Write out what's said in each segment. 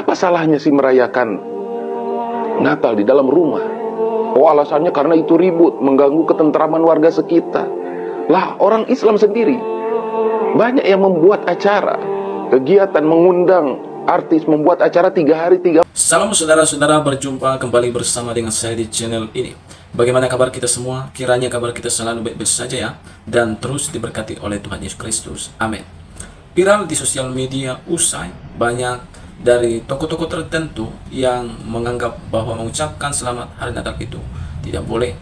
Apa salahnya sih merayakan Natal di dalam rumah? Oh, alasannya karena itu ribut, mengganggu ketentraman warga sekitar. Lah, orang Islam sendiri banyak yang membuat acara, kegiatan, mengundang artis, membuat acara 3 hari 3. Salam saudara-saudara, berjumpa kembali bersama dengan saya di channel ini. Bagaimana kabar kita semua? Kiranya kabar kita selalu baik-baik saja ya, dan terus diberkati oleh Tuhan Yesus Kristus. Amin. Viral di sosial media usai banyak dari tokoh-tokoh tertentu yang menganggap bahwa mengucapkan selamat hari Natal itu tidak boleh.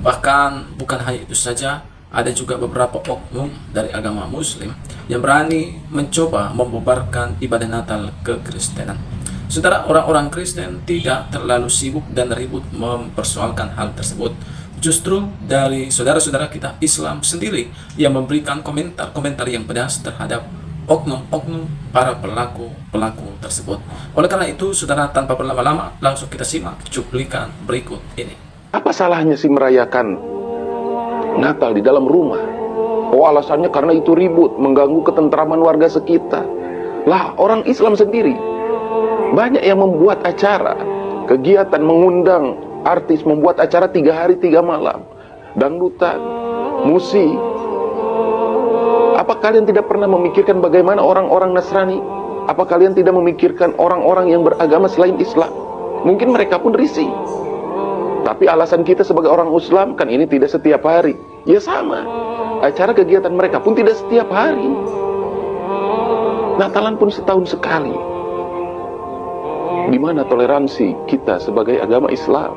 Bahkan bukan hanya itu saja, ada juga beberapa oknum dari agama Muslim yang berani mencoba membubarkan ibadah Natal kekristenan. Sementara orang-orang Kristen tidak terlalu sibuk dan ribut mempersoalkan hal tersebut. Justru dari saudara-saudara kita Islam sendiri yang memberikan komentar-komentar yang pedas terhadap oknum-oknum para pelaku tersebut. Oleh karena itu, saudara, tanpa berlama-lama, langsung kita simak cuplikan berikut ini. Apa salahnya sih merayakan Natal di dalam rumah? Oh, alasannya karena itu ribut, mengganggu ketentraman warga sekitar. Lah, orang Islam sendiri banyak yang membuat acara, kegiatan, mengundang artis, membuat acara 3 hari 3 malam, dangdutan, musik. Apa kalian tidak pernah memikirkan bagaimana orang-orang Nasrani? Apa kalian tidak memikirkan orang-orang yang beragama selain Islam? Mungkin mereka pun risih. Tapi alasan kita sebagai orang Islam kan ini tidak setiap hari. Ya sama. Acara kegiatan mereka pun tidak setiap hari. Natalan pun setahun sekali. Di mana toleransi kita sebagai agama Islam?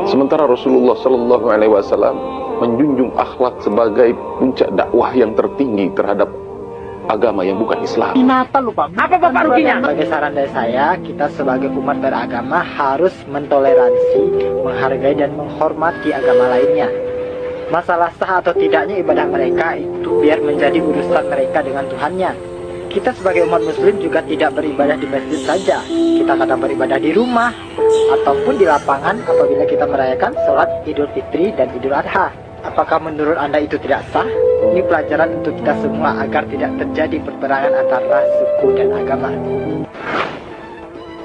Sementara Rasulullah Shallallahu Alaihi Wasallam menjunjung akhlak sebagai puncak dakwah yang tertinggi terhadap agama yang bukan Islam. Natal lupa. Apa Bapak ruginya? Sebagai saran dari saya, kita sebagai umat beragama harus mentoleransi, menghargai dan menghormati agama lainnya. Masalah sah atau tidaknya ibadah mereka itu biar menjadi urusan mereka dengan Tuhannya. Kita sebagai umat muslim juga tidak beribadah di masjid saja. Kita kadang beribadah di rumah ataupun di lapangan apabila kita merayakan sholat Idul Fitri dan Idul Adha. Apakah menurut Anda itu tidak sah? Ini pelajaran untuk kita semua agar tidak terjadi peperangan antara suku dan agama.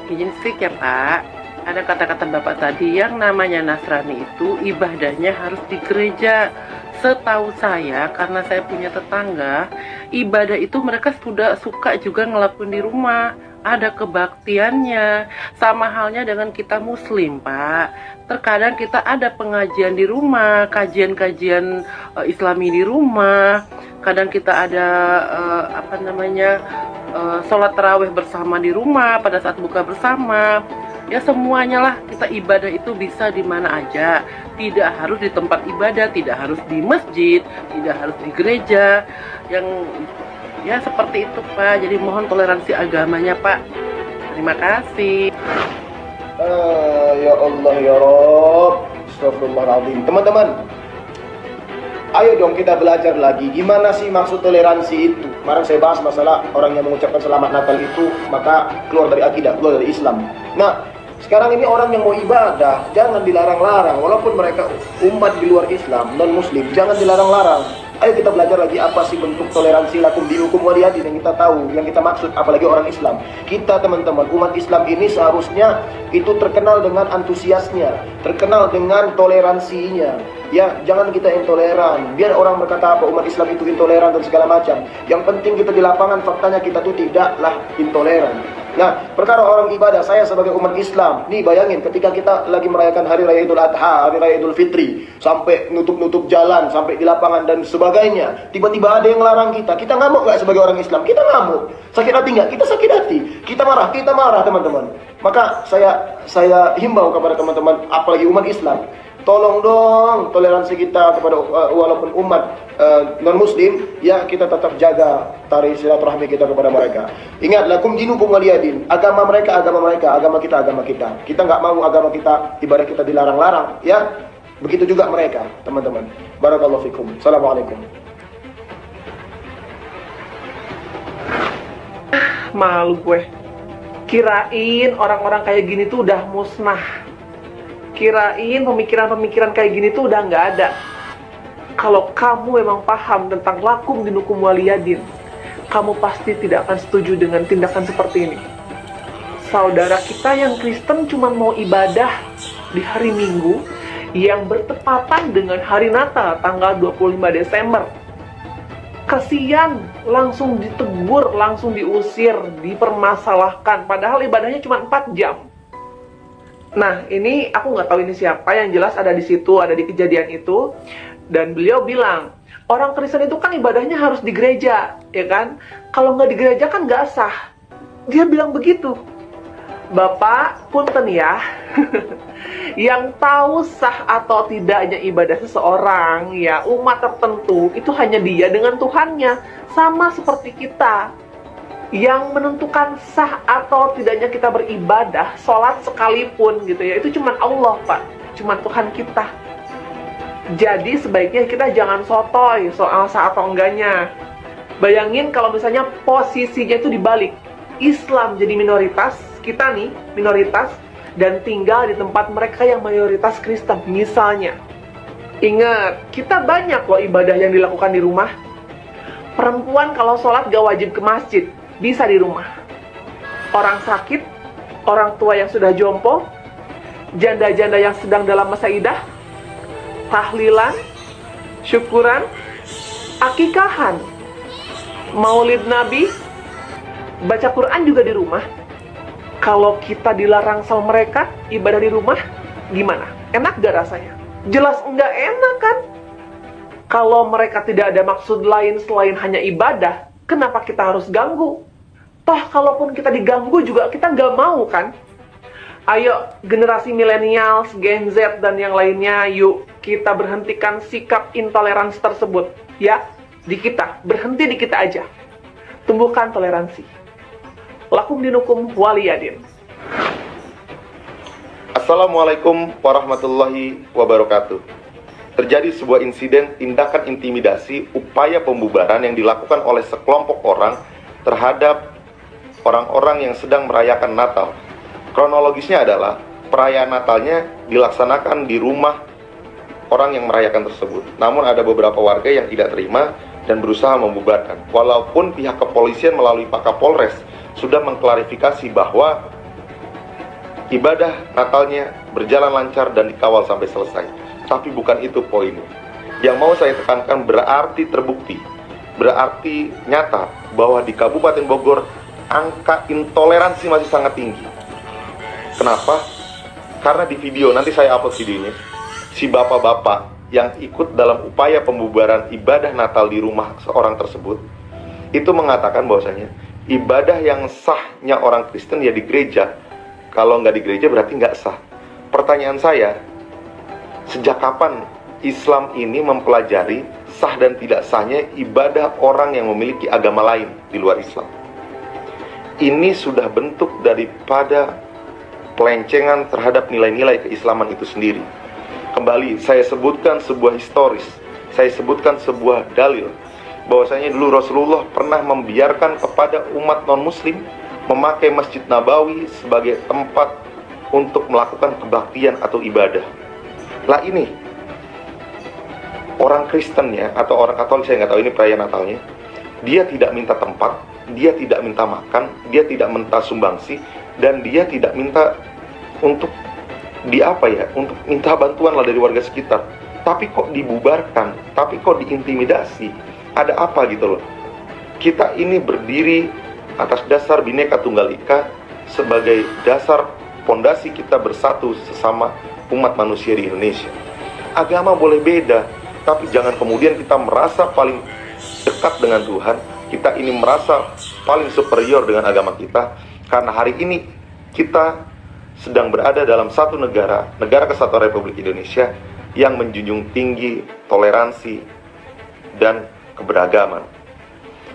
Izin speak ya Pak. Ada kata-kata Bapak tadi, yang namanya Nasrani itu ibadahnya harus di gereja. Setahu saya, karena saya punya tetangga, ibadah itu mereka sudah suka juga ngelakuin di rumah. Ada kebaktiannya. Sama halnya dengan kita Muslim, Pak. Terkadang kita ada pengajian di rumah, kajian-kajian Islami di rumah. Kadang kita ada sholat tarawih bersama di rumah pada saat buka bersama. Ya semuanya lah, kita ibadah itu bisa di mana aja. Tidak harus di tempat ibadah, tidak harus di masjid, tidak harus di gereja. Yang ya seperti itu Pak. Jadi mohon toleransi agamanya Pak. Terima kasih. Ya Allah ya Rabb. Astagfirullahaladzim. Teman-teman, ayo dong kita belajar lagi. Gimana sih maksud toleransi itu? Kemarin saya bahas masalah orang yang mengucapkan selamat Natal itu maka keluar dari akidah, keluar dari Islam. Nah, sekarang ini orang yang mau ibadah jangan dilarang-larang. Walaupun mereka umat di luar Islam, non-Muslim, jangan dilarang-larang. Ayo kita belajar lagi apa sih bentuk toleransi lakum dinukum waliyadin yang kita tahu, yang kita maksud, apalagi orang Islam. Kita teman-teman, umat Islam ini seharusnya itu terkenal dengan antusiasnya, terkenal dengan toleransinya. Ya, jangan kita intoleran. Biar orang berkata apa, umat Islam itu intoleran dan segala macam. Yang penting kita di lapangan faktanya kita tuh tidaklah intoleran. Nah, perkara orang ibadah, saya sebagai umat Islam, nih bayangin ketika kita lagi merayakan Hari Raya Idul Adha, Hari Raya Idul Fitri, sampai nutup-nutup jalan, sampai di lapangan dan sebagainya, tiba-tiba ada yang larang kita ngamuk nggak sebagai orang Islam? Kita ngamuk. Sakit hati nggak? Kita sakit hati. Kita marah teman-teman. Maka saya himbau kepada teman-teman, apalagi umat Islam, tolong dong toleransi kita kepada walaupun umat non-Muslim, ya kita tetap jaga tali silaturahmi kita kepada mereka. Ingat, lakum dinukum waliyadin. Agama mereka, agama kita, agama kita. Kita nggak mau agama kita, ibadah kita dilarang-larang, ya. Begitu juga mereka, teman-teman. Barakallahu fikum. Assalamualaikum. Malu gue. Kirain orang-orang kayak gini tuh udah musnah. Kirain pemikiran-pemikiran kayak gini tuh udah nggak ada. Kalau kamu memang paham tentang lakum dinukum waliyadin, kamu pasti tidak akan setuju dengan tindakan seperti ini. saudara kita yang Kristen cuma mau ibadah di hari Minggu yang bertepatan dengan hari Natal tanggal 25 Desember. Kasian, langsung ditegur, langsung diusir, dipermasalahkan, padahal ibadahnya cuma 4 jam. Nah, ini aku nggak tahu ini siapa, yang jelas ada di situ, ada di kejadian itu. Dan beliau bilang, orang Kristen itu kan ibadahnya harus di gereja, ya kan? Kalau nggak di gereja kan nggak sah. Dia bilang begitu. Bapak, punten ya, yang tahu sah atau tidaknya ibadah seseorang, ya umat tertentu, itu hanya dia dengan Tuhannya. Sama seperti kita. Yang menentukan sah atau tidaknya kita beribadah, sholat sekalipun gitu ya, itu cuma Allah, Pak. Cuma Tuhan kita. Jadi sebaiknya kita jangan sotoy soal sah atau enggaknya. Bayangin kalau misalnya posisinya itu dibalik. Islam jadi minoritas, kita nih minoritas, dan tinggal di tempat mereka yang mayoritas Kristen misalnya. Ingat, kita banyak loh ibadah yang dilakukan di rumah. Perempuan kalau sholat gak wajib ke masjid, bisa di rumah. Orang sakit, orang tua yang sudah jompo, janda-janda yang sedang dalam masa idah, tahlilan, syukuran, akikahan, maulid Nabi, baca Quran juga di rumah. Kalau kita dilarang sama mereka ibadah di rumah, gimana? Enak gak rasanya? Jelas enggak enak kan? Kalau mereka tidak ada maksud lain selain hanya ibadah, kenapa kita harus ganggu? Toh kalaupun kita diganggu juga kita nggak mau kan? Ayo generasi milenial, Gen Z dan yang lainnya, yuk kita berhentikan sikap intoleransi tersebut. Ya, di kita, berhenti di kita aja. Tumbuhkan toleransi. Lakum dinukum waliyadin. Assalamualaikum warahmatullahi wabarakatuh. Terjadi sebuah insiden tindakan intimidasi upaya pembubaran yang dilakukan oleh sekelompok orang terhadap orang-orang yang sedang merayakan Natal. Kronologisnya adalah perayaan Natalnya dilaksanakan di rumah orang yang merayakan tersebut. Namun ada beberapa warga yang tidak terima dan berusaha membubarkan. Walaupun pihak kepolisian melalui Pak Kapolres sudah mengklarifikasi bahwa ibadah Natalnya berjalan lancar dan dikawal sampai selesai. Tapi bukan itu poinnya. Yang mau saya tekankan berarti terbukti, berarti nyata bahwa di Kabupaten Bogor angka intoleransi masih sangat tinggi. Kenapa? Karena di video, nanti saya upload videonya, si bapak-bapak yang ikut dalam upaya pembubaran ibadah Natal di rumah seorang tersebut itu mengatakan bahwasanya ibadah yang sahnya orang Kristen ya di gereja. Kalau nggak di gereja berarti nggak sah. Pertanyaan saya, sejak kapan Islam ini mempelajari sah dan tidak sahnya ibadah orang yang memiliki agama lain di luar Islam? Ini sudah bentuk daripada pelencengan terhadap nilai-nilai keislaman itu sendiri. Kembali, saya sebutkan sebuah historis, saya sebutkan sebuah dalil, bahwasanya dulu Rasulullah pernah membiarkan kepada umat non-muslim memakai Masjid Nabawi sebagai tempat untuk melakukan kebaktian atau ibadah. Lah ini, orang Kristen ya, atau orang Katolik, saya nggak tahu ini perayaan Natalnya, dia tidak minta tempat, dia tidak minta makan, dia tidak minta sumbangsi, dan dia tidak minta untuk untuk minta bantuan lah dari warga sekitar. Tapi kok dibubarkan, tapi kok diintimidasi, ada apa gitu loh. Kita ini berdiri atas dasar Bhinneka Tunggal Ika sebagai dasar fondasi kita bersatu sesama umat manusia di Indonesia. Agama boleh beda, tapi jangan kemudian kita merasa paling dekat dengan Tuhan, kita ini merasa paling superior dengan agama kita, karena hari ini kita sedang berada dalam satu negara kesatuan Republik Indonesia yang menjunjung tinggi toleransi dan keberagaman.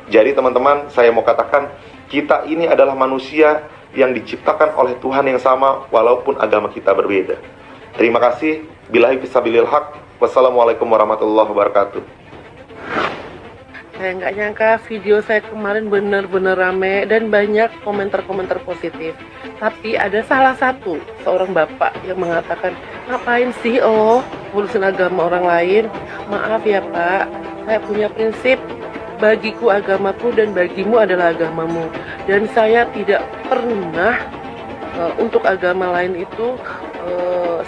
Jadi teman-teman, saya mau katakan, kita ini adalah manusia yang diciptakan oleh Tuhan yang sama walaupun agama kita berbeda. Terima kasih. Billahi fisabilil haq. Wassalamualaikum warahmatullahi wabarakatuh. Saya nggak nyangka video saya kemarin benar-benar rame dan banyak komentar-komentar positif. Tapi ada salah satu seorang bapak yang mengatakan, ngapain sih ngurusin agama orang lain? Maaf ya Pak, saya punya prinsip, bagiku agamaku dan bagimu adalah agamamu. Dan saya tidak pernah untuk agama lain itu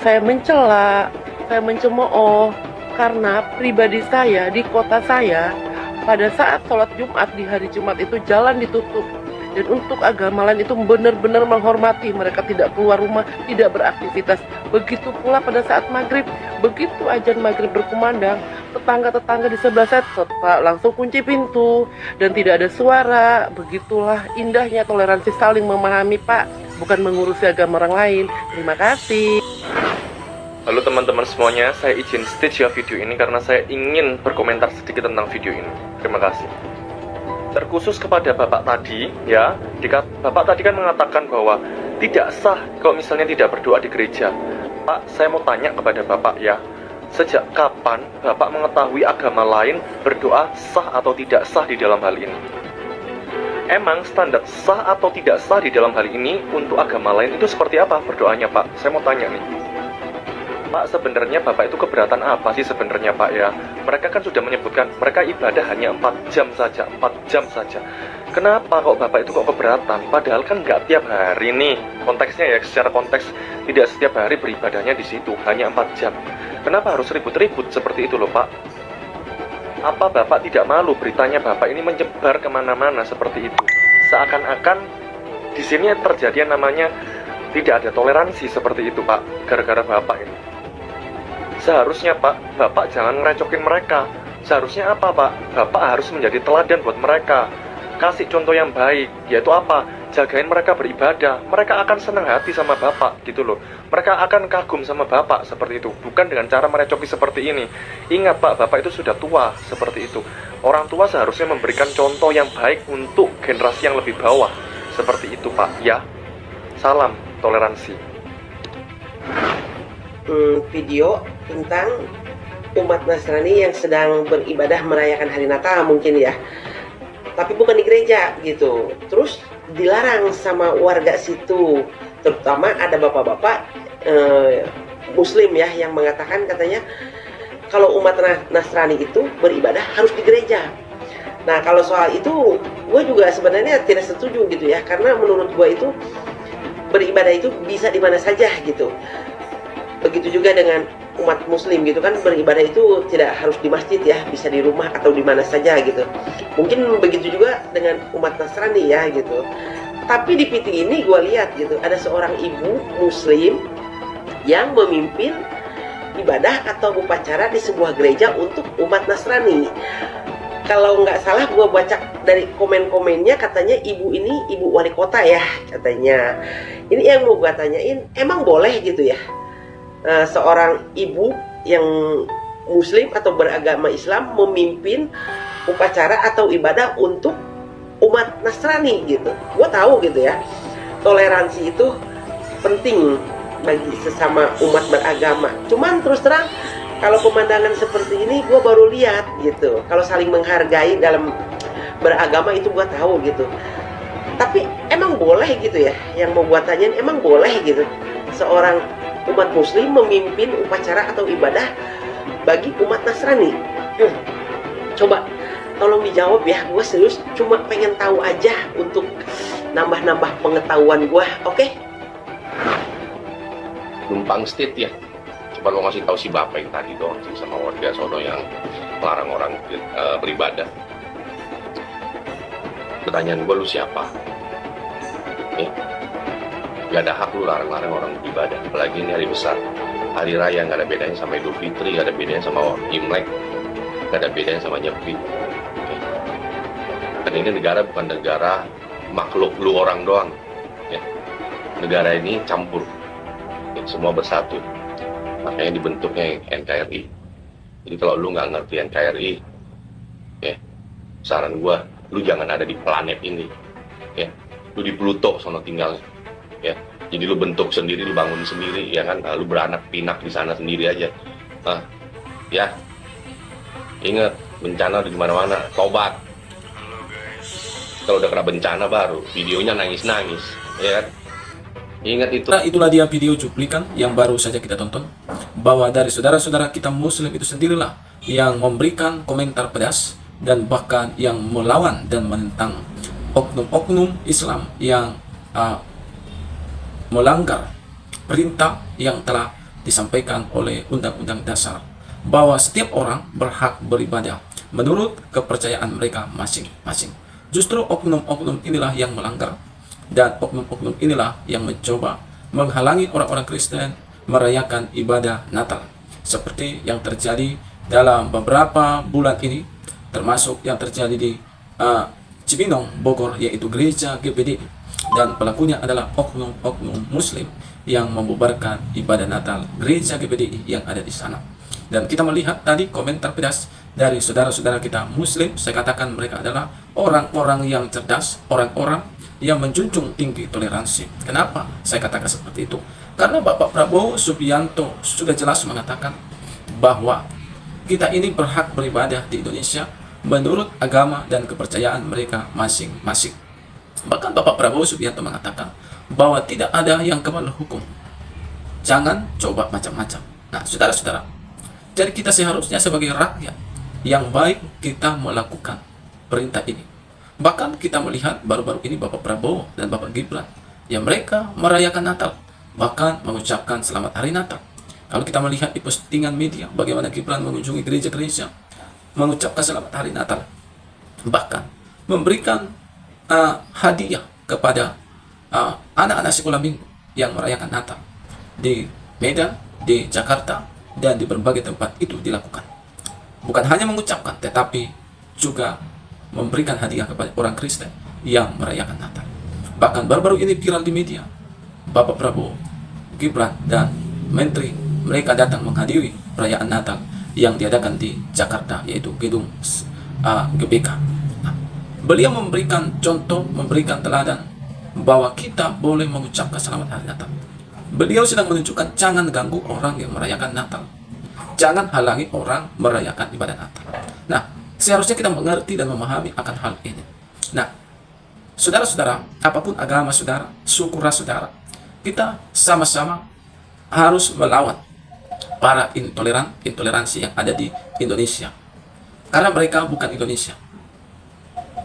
saya mencela, saya mencemooh, karena pribadi saya di kota saya pada saat sholat Jumat di hari Jumat itu jalan ditutup. Dan untuk agama lain itu benar-benar menghormati, mereka tidak keluar rumah, tidak beraktivitas. Begitu pula pada saat maghrib, begitu azan maghrib berkumandang, tetangga-tetangga di sebelah saya tetap langsung kunci pintu dan tidak ada suara. Begitulah indahnya toleransi, saling memahami, Pak, bukan mengurusi agama orang lain. Terima kasih. Halo teman-teman semuanya, saya izin stage ya video ini karena saya ingin berkomentar sedikit tentang video ini. Terima kasih. Terkhusus kepada Bapak tadi, ya, Bapak tadi kan mengatakan bahwa tidak sah kalau misalnya tidak berdoa di gereja. Pak, saya mau tanya kepada Bapak ya, sejak kapan Bapak mengetahui agama lain berdoa sah atau tidak sah di dalam hal ini? Emang standar sah atau tidak sah di dalam hal ini untuk agama lain itu seperti apa berdoanya, Pak? Saya mau tanya nih. Pak, sebenarnya Bapak itu keberatan apa sih sebenarnya, Pak, ya? Mereka kan sudah menyebutkan mereka ibadah hanya 4 jam saja, 4 jam saja. Kenapa kok Bapak itu kok keberatan? Padahal kan nggak tiap hari nih. Konteksnya ya, secara konteks tidak setiap hari beribadahnya di situ, hanya 4 jam. Kenapa harus ribut-ribut seperti itu loh, Pak? Apa Bapak tidak malu beritanya Bapak ini menyebar kemana-mana seperti itu? Seakan-akan di sini terjadi yang namanya tidak ada toleransi seperti itu, Pak, gara-gara Bapak ini. Seharusnya, Pak, Bapak jangan ngerecokin mereka. Seharusnya apa, Pak? Bapak harus menjadi teladan buat mereka. Kasih contoh yang baik, yaitu apa? Jagain mereka beribadah. Mereka akan senang hati sama Bapak, gitu loh. Mereka akan kagum sama Bapak, seperti itu. Bukan dengan cara merecoki seperti ini. Ingat, Pak, Bapak itu sudah tua, seperti itu. Orang tua seharusnya memberikan contoh yang baik untuk generasi yang lebih bawah. Seperti itu, Pak, ya. Salam toleransi. Video tentang umat Nasrani yang sedang beribadah merayakan hari Natal mungkin ya, tapi bukan di gereja gitu. Terus dilarang sama warga situ, terutama ada bapak-bapak Muslim ya yang mengatakan katanya kalau umat Nasrani itu beribadah harus di gereja. Nah kalau soal itu gue juga sebenarnya tidak setuju gitu ya, karena menurut gue itu beribadah itu bisa di mana saja gitu. Begitu juga dengan umat Muslim gitu kan, beribadah itu tidak harus di masjid ya, bisa di rumah atau di mana saja gitu. Mungkin begitu juga dengan umat Nasrani ya gitu. Tapi di PT ini gue lihat gitu, ada seorang ibu Muslim yang memimpin ibadah atau upacara di sebuah gereja untuk umat Nasrani. Kalau nggak salah gue baca dari komen-komennya, katanya ibu ini ibu wali kota ya katanya. Ini yang mau gue tanyain, emang boleh gitu ya seorang ibu yang Muslim atau beragama Islam memimpin upacara atau ibadah untuk umat Nasrani gitu? Gue tahu gitu ya, toleransi itu penting bagi sesama umat beragama. Cuman terus terang kalau pemandangan seperti ini gue baru lihat gitu. Kalau saling menghargai dalam beragama itu gue tahu gitu. Tapi emang boleh gitu ya? Yang mau gue tanyain, emang boleh gitu seorang umat Muslim memimpin upacara atau ibadah bagi umat Nasrani? Coba tolong dijawab ya, gue serius cuma pengen tahu aja untuk nambah-nambah pengetahuan gue, oke? Numpang state ya. Coba lo ngasih tahu si bapak yang tadi doang sih sama warga sono yang melarang orang beribadah. Pertanyaan gue, lu siapa? Gak ada hak lu larang-larang orang beribadah. Apalagi ini hari besar, hari raya, gak ada bedanya sama Idul Fitri, gak ada bedanya sama Imlek, gak ada bedanya sama Nyepi. Dan ini negara bukan negara makhluk lu orang doang ya. Negara ini campur ya, semua bersatu. Makanya dibentuknya NKRI. Jadi kalau lu nggak ngerti NKRI ya, saran gua lu jangan ada di planet ini ya. Lu di Pluto sono tinggalnya ya. Jadi lu bentuk sendiri, lu bangun sendiri ya kan, lu beranak pinak di sana sendiri aja. Ya ingat, bencana di mana-mana, tobat. Kalau udah kena bencana baru videonya nangis-nangis ya kan. Ingat itu. Nah, itulah dia video cuplikan yang baru saja kita tonton, bahwa dari saudara-saudara kita Muslim itu sendirilah yang memberikan komentar pedas dan bahkan yang melawan dan menentang oknum-oknum Islam yang melanggar perintah yang telah disampaikan oleh Undang-Undang Dasar, bahwa setiap orang berhak beribadah menurut kepercayaan mereka masing-masing. Justru oknum-oknum inilah yang melanggar, dan oknum-oknum inilah yang mencoba menghalangi orang-orang Kristen merayakan ibadah Natal, seperti yang terjadi dalam beberapa bulan ini, termasuk yang terjadi di Cibinong, Bogor, yaitu gereja GPDI, dan pelakunya adalah oknum-oknum Muslim yang membubarkan ibadah Natal gereja GPDI yang ada di sana. Dan kita melihat tadi komentar pedas dari saudara-saudara kita Muslim. Saya katakan mereka adalah orang-orang yang cerdas, orang-orang yang menjunjung tinggi toleransi. Kenapa saya katakan seperti itu? Karena Bapak Prabowo Subianto sudah jelas mengatakan bahwa kita ini berhak beribadah di Indonesia menurut agama dan kepercayaan mereka masing-masing. Bahkan Bapak Prabowo Subianto mengatakan bahwa tidak ada yang kebal hukum. Jangan coba macam-macam. Nah, saudara-saudara, jadi kita seharusnya sebagai rakyat yang baik kita melakukan perintah ini. Bahkan kita melihat baru-baru ini Bapak Prabowo dan Bapak Gibran yang mereka merayakan Natal, bahkan mengucapkan selamat hari Natal. Kalau kita melihat di postingan media bagaimana Gibran mengunjungi gereja-gereja, mengucapkan selamat hari Natal, bahkan memberikan hadiah kepada anak-anak sekolah minggu yang merayakan Natal di Medan, di Jakarta, dan di berbagai tempat itu dilakukan. Bukan hanya mengucapkan, tetapi juga memberikan hadiah kepada orang Kristen yang merayakan Natal. Bahkan baru-baru ini viral di media, Bapak Prabowo, Gibran, dan Menteri mereka datang menghadiri perayaan Natal yang diadakan di Jakarta, yaitu gedung GBK. Nah, beliau memberikan contoh, memberikan teladan bahwa kita boleh mengucapkan selamat hari Natal. Beliau sedang menunjukkan jangan ganggu orang yang merayakan Natal. Jangan halangi orang merayakan ibadah Natal. Nah, seharusnya kita mengerti dan memahami akan hal ini. Nah, saudara-saudara, apapun agama saudara, suku ras saudara, kita sama-sama harus melawan para intoleransi yang ada di Indonesia. Karena mereka bukan Indonesia.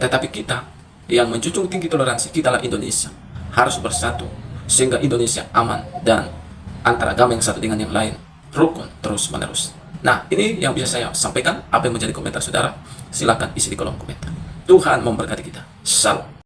Tetapi kita yang menjunjung tinggi toleransi, kitalah Indonesia, harus bersatu sehingga Indonesia aman dan antara agama yang satu dengan yang lain rukun terus menerus. Nah, ini yang bisa saya sampaikan. Apa yang menjadi komentar saudara, silakan isi di kolom komentar. Tuhan memberkati kita. Salam.